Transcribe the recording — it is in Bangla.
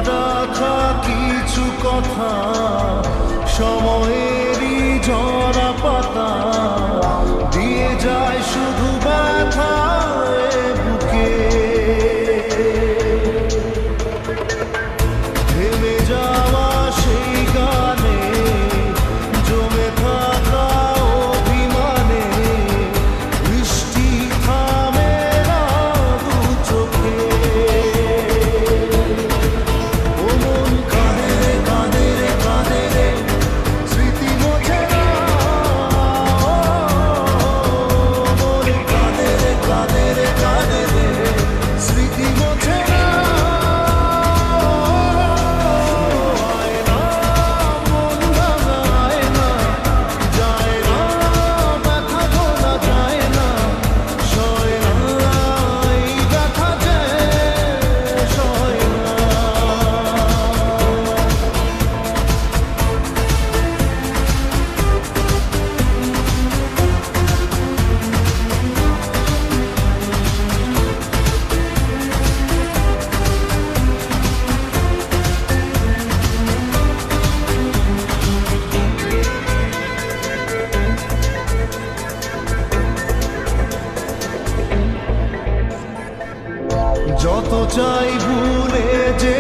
রাখা কিছু কথা সময়েরই ঝরা পাতা দিয়ে যায় শুধু ব্যথায় বুকে থেমে যাওয়া সেই গানে জমে থাকা অভিমানে বৃষ্টি থামে না দু চোখে ও মন কাঁদে রে কাঁদে রে কাঁদে রে স্মৃতি মোছে না মন কাঁদে রে কাঁদে রে কাঁদে রে স্মৃতি মোছে না যত চাই ভুলে যে